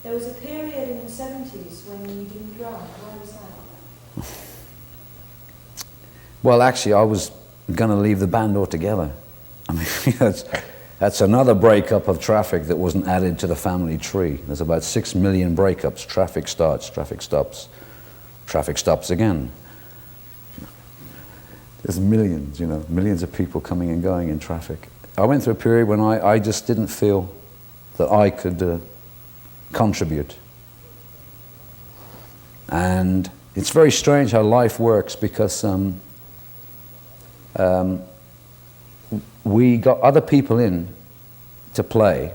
There was a period in the 70s when you didn't drum. Why was that? Well, actually, I was going to leave the band altogether. I mean, that's another breakup of Traffic that wasn't added to the family tree. There's about 6 million breakups. Traffic starts, Traffic stops, Traffic stops again. There's millions, you know, millions of people coming and going in Traffic. I went through a period when I just didn't feel that I could contribute. And it's very strange how life works, because we got other people in to play.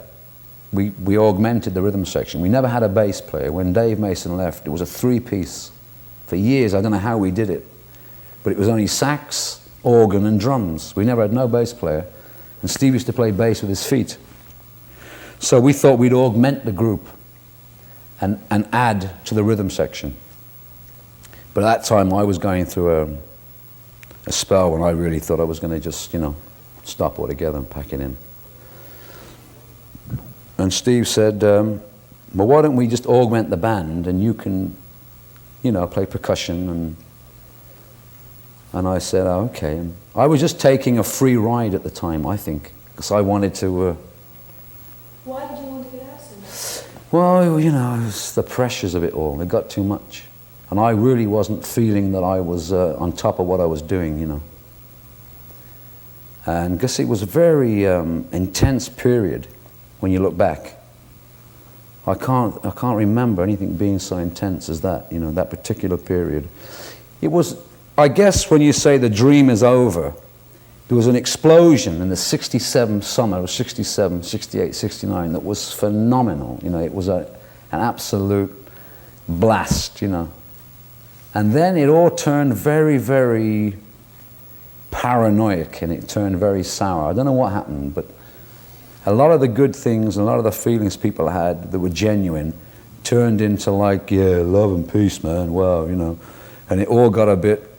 We augmented the rhythm section. We never had a bass player. When Dave Mason left, it was a 3-piece. For years, I don't know how we did it, but it was only sax, organ, and drums. We never had no bass player. And Steve used to play bass with his feet. So we thought we'd augment the group and add to the rhythm section. But at that time, I was going through a spell when I really thought I was going to just, you know, stop altogether and pack it in. And Steve said, well, why don't we just augment the band and you can, you know, play percussion. And I said, oh, okay. And I was just taking a free ride at the time, I think, because I wanted to... Why did you want to get out so much? Well, you know, it was the pressures of it all. It got too much. And I really wasn't feeling that I was on top of what I was doing, you know. And because it was a very intense period when you look back. I can't remember anything being so intense as that, you know, that particular period. It was, I guess when you say the dream is over, there was an explosion in the 67 summer, it was 67, 68, 69, that was phenomenal. You know, it was an absolute blast, you know. And then it all turned very, very paranoid, and it turned very sour. I don't know what happened, but a lot of the good things and a lot of the feelings people had that were genuine turned into like, yeah, love and peace, man, wow, you know. And it all got a bit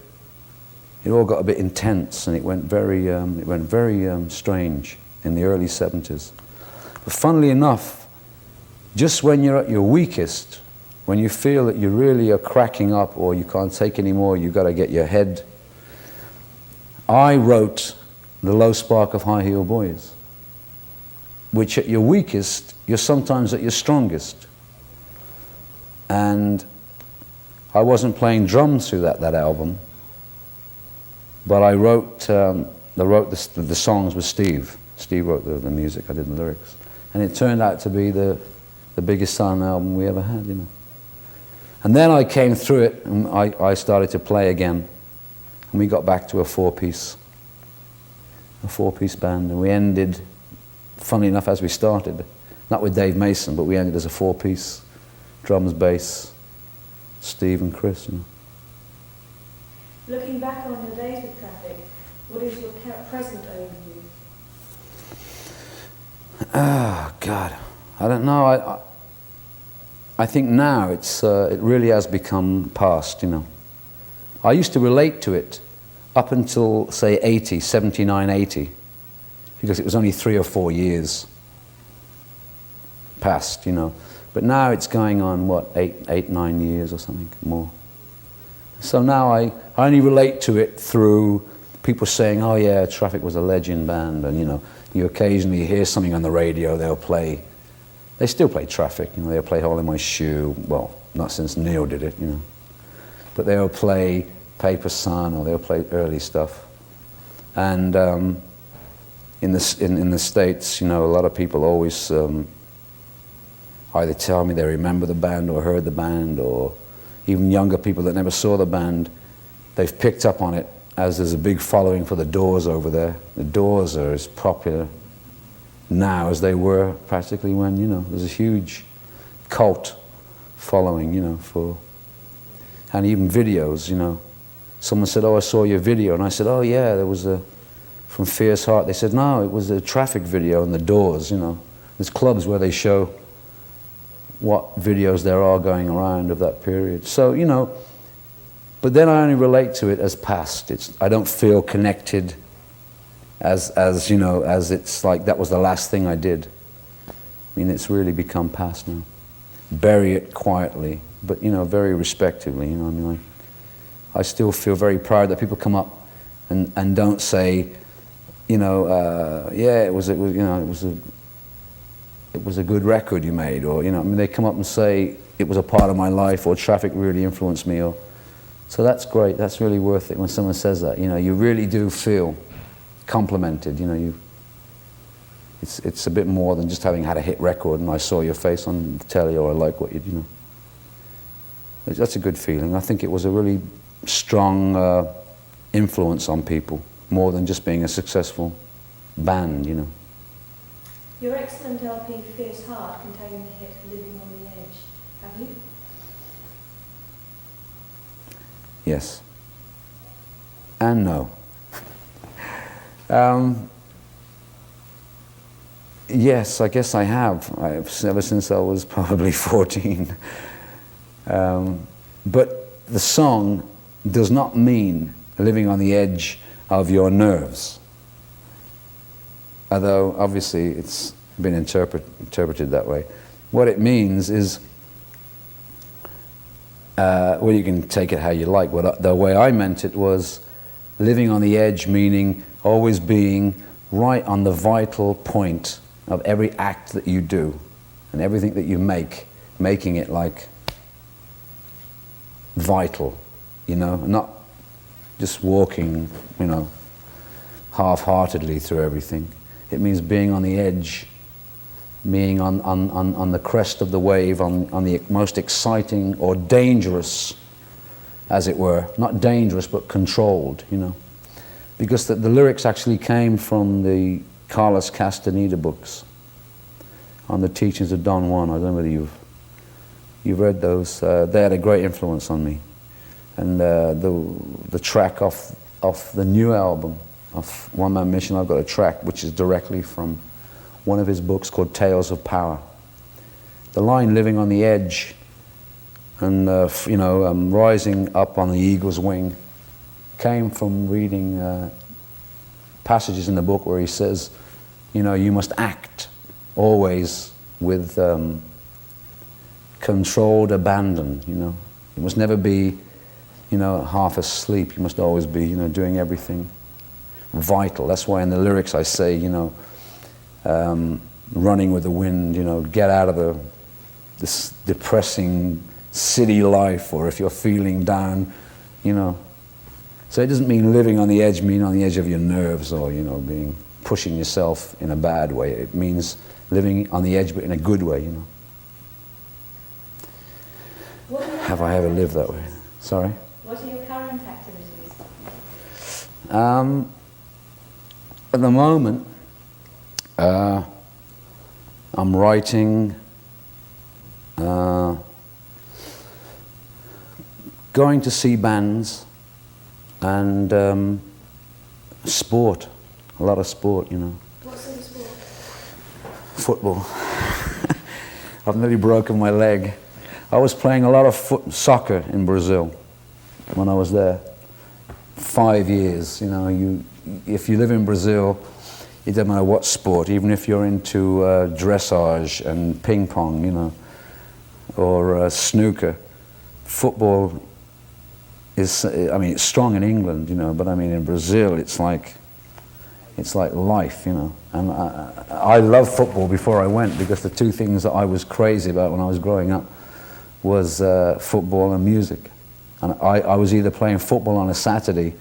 intense, and it went very strange in the early 70s. But funnily enough, just when you're at your weakest, when you feel that you really are cracking up or you can't take any more, you've got to get your head. I wrote The Low Spark of High Heel Boys, which at your weakest, you're sometimes at your strongest. And I wasn't playing drums through that album, but I wrote the songs with Steve. Steve wrote the music, I did the lyrics. And it turned out to be the biggest silent album we ever had, you know. And then I came through it, and I started to play again, and we got back to a four-piece band, and we ended, funnily enough, as we started, not with Dave Mason, but we ended as a four-piece, drums, bass, Steve and Chris, you know. Looking back on your days with Traffic, what is your present overview? Oh, God, I don't know. I think now it really has become past, you know. I used to relate to it up until, say, 79, 80, because it was only 3 or 4 years past, you know. But now it's going on, what, 8, 9 years or something more. So now I only relate to it through people saying, oh yeah, Traffic was a legend band, and you know, you occasionally hear something on the radio, they still play Traffic, you know, they'll play Hole in My Shoe, well, not since Neil did it, you know. But they'll play Paper Sun, or they'll play early stuff. And in the States, you know, a lot of people always either tell me they remember the band or heard the band, or even younger people that never saw the band, they've picked up on it, as there's a big following for the Doors over there. The Doors are as popular now as they were practically when, you know, there's a huge cult following, you know, for, and even videos, you know. Someone said, oh, I saw your video, and I said, oh yeah, there was from Fierce Heart. They said, no, it was a Traffic video and the Doors, you know. There's clubs where they show what videos there are going around of that period. So, you know, but then I only relate to it as past. I don't feel connected as you know, as it's like that was the last thing I did. I mean, it's really become past now. bury it quietly, but very respectively. You know, I mean, I still feel very proud that people come up and don't say, yeah, it was a good record you made, or I mean, they come up and say it was a part of my life, or traffic really influenced me, or so that's great. That's really worth it when someone says that. You really do feel complimented. It's a bit more than just having had a hit record and I saw your face on the telly, or I like what you. That's a good feeling. I think it was a really strong influence on people, more than just being a successful band. Your excellent LP Fierce Heart contained the hit Living on the Edge. Have you? Yes. And no. Yes, I guess I have. Ever since I was probably 14. But the song does not mean living on the edge of your nerves. Although, obviously, it's been interpreted that way. What it means is, well, you can take it how you like. The way I meant it was living on the edge, meaning always being right on the vital point of every act that you do and everything that you making it like vital, not just walking, half-heartedly through everything. It means being on the edge, being on the crest of the wave, on the most exciting or dangerous, as it were. Not dangerous, but controlled, Because the lyrics actually came from the Carlos Castaneda books on the teachings of Don Juan. I don't know whether you've read those. They had a great influence on me. And the track off the new album of One Man Mission, I've got a track which is directly from one of his books called Tales of Power. The line "living on the edge" and rising up on the eagle's wing came from reading passages in the book where he says, you must act always with controlled abandon. You must never be half asleep. You must always be doing everything vital. That's why in the lyrics I say running with the wind, get out of this depressing city life, or if you're feeling down, So it doesn't mean living on the edge, mean on the edge of your nerves, or pushing yourself in a bad way. It means living on the edge, but in a good way. Have I ever lived that way? Sorry? What are your current activities? At the moment, I'm writing, going to see bands, and sport, a lot of sport, What sort of sport? Football. I've nearly broken my leg. I was playing a lot of soccer in Brazil when I was there. 5 years, if you live in Brazil, it doesn't matter what sport, even if you're into dressage and ping pong, or snooker, football is, it's strong in England, but in Brazil it's like life, And I loved football before I went, because the two things that I was crazy about when I was growing up was football and music. And I was either playing football on a Saturday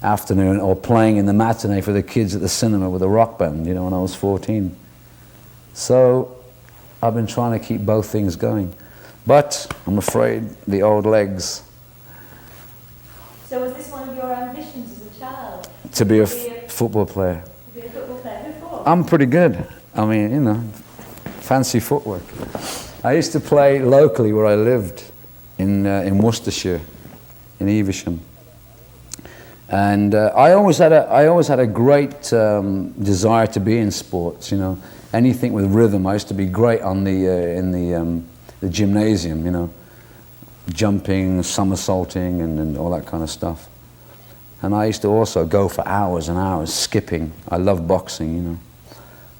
afternoon or playing in the matinee for the kids at the cinema with a rock band, when I was 14. So I've been trying to keep both things going. But I'm afraid the old legs. So was this one of your ambitions as a child? To be a football player. To be a football player? Who for? I'm pretty good. Fancy footwork. I used to play locally where I lived in Worcestershire, in Evesham. And I always had a great desire to be in sports. Anything with rhythm. I used to be great on in the gymnasium. Jumping, somersaulting, and all that kind of stuff. And I used to also go for hours and hours skipping. I love boxing.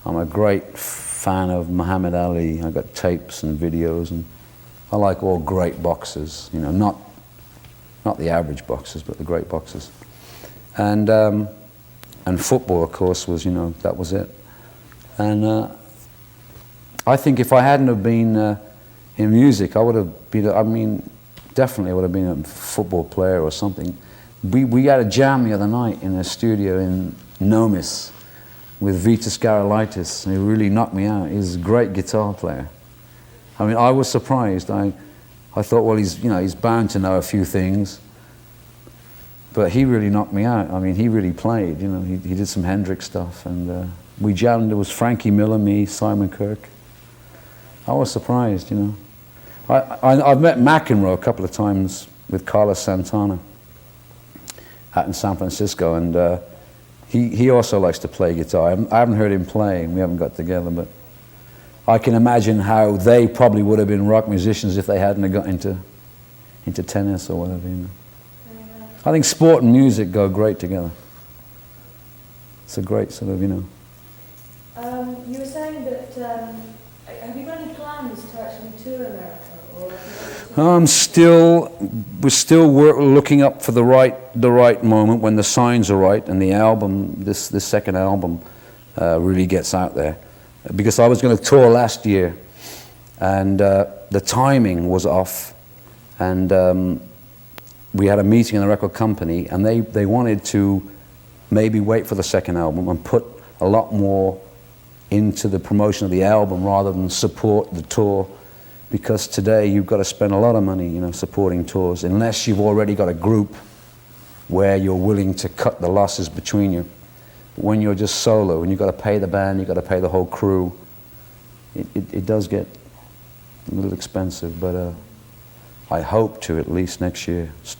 I'm a great fan of Muhammad Ali. I got tapes and videos, and I like all great boxers. You know, not the average boxers, but the great boxers. And football, of course, was, you know, that was it. And I think if I hadn't have been in music, I would have been, I mean, definitely I would have been a football player or something. We had a jam the other night in a studio in Nomis with Vitas Garolaitis, and he really knocked me out. He's a great guitar player. I mean, I was surprised. I thought, well, he's bound to know a few things, but he really knocked me out. I mean, he really played. You know, he did some Hendrix stuff, and we jammed. It was Frankie Miller, me, Simon Kirke. I was surprised, you know. I've met McEnroe a couple of times with Carlos Santana out in San Francisco, and he also likes to play guitar. I haven't heard him play, and we haven't got together, but I can imagine how they probably would have been rock musicians if they hadn't got into tennis or whatever, you know. I think sport and music go great together. It's a great sort of, you know. You were saying that, have you got any plans to actually tour America? Or we're still looking up for the right moment when the signs are right and the album, this second album, really gets out there. Because I was going to tour last year, and the timing was off, and we had a meeting in the record company, and they wanted to maybe wait for the second album and put a lot more into the promotion of the album rather than support the tour, because today you've got to spend a lot of money, you know, supporting tours, unless you've already got a group where you're willing to cut the losses between you. But when you're just solo and you've got to pay the band, you've got to pay the whole crew, it does get a little expensive, but I hope to at least next year start